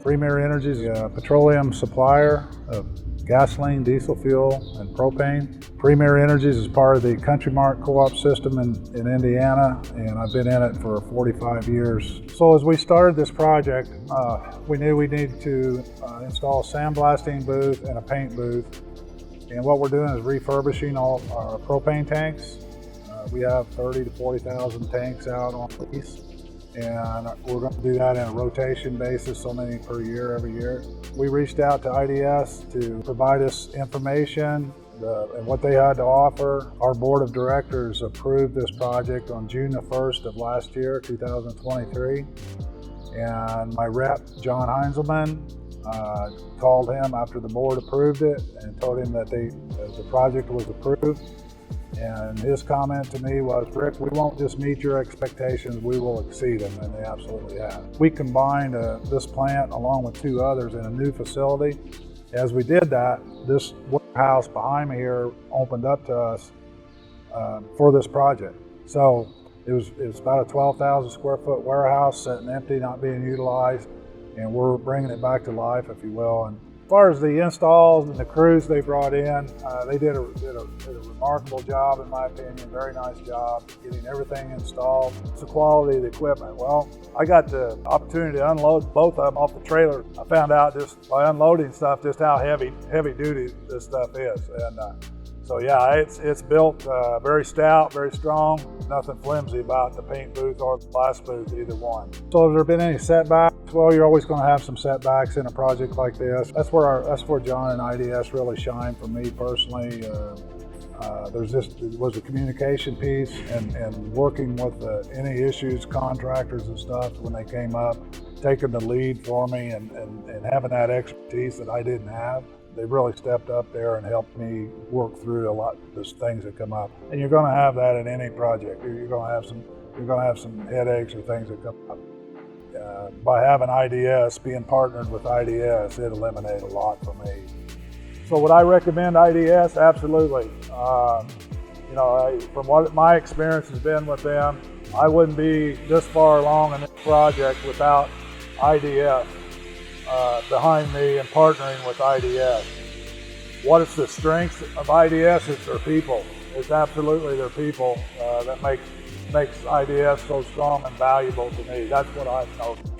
Premier Energy is a petroleum supplier of gasoline, diesel fuel, and propane. Premier Energies is part of the Country Mart co-op system in Indiana, and I've been in it for 45 years. So as we started this project, we knew we needed to install a sandblasting booth and a paint booth. And what we're doing is refurbishing all our propane tanks. We have 30 to 40,000 tanks out on lease. And we're going to do that in a rotation basis, so many per year, every year. We reached out to IDS to provide us information and what they had to offer. Our board of directors approved this project on June the 1st of last year, 2023. And my rep, John Heinzelman, called him after the board approved it and told him that the project was approved. And his comment to me was, Rick, we won't just meet your expectations, we will exceed them, and they absolutely have. We combined this plant along with two others in a new facility. As we did that, this warehouse behind me here opened up to us for this project. So it was about a 12,000 square foot warehouse sitting empty, not being utilized, and we're bringing it back to life, if you will. And as far as the installs and the crews they brought in, they did a remarkable job, in my opinion. Very nice job getting everything installed. It's the quality of the equipment. Well, I got the opportunity to unload both of them off the trailer. I found out just by unloading stuff just how heavy duty this stuff is. And so yeah, it's built very stout, very strong. Nothing flimsy about the paint booth or the blast booth, either one. So has there been any setbacks? Well, you're always going to have some setbacks in a project like this. That's where John and IDS really shine for me personally. There was a communication piece and working with any issues, contractors and stuff when they came up, taking the lead for me and having that expertise that I didn't have. They really stepped up there and helped me work through a lot of those things that come up. And you're going to have that in any project. You're going to have some headaches or things that come up. By having IDS, being partnered with IDS, it eliminated a lot for me. So would I recommend IDS? Absolutely. From what my experience has been with them, I wouldn't be this far along in this project without IDS behind me and partnering with IDS. What is the strength of IDS? It's their people. It's absolutely their people that makes IDS so strong and valuable to me. That's what I've noticed.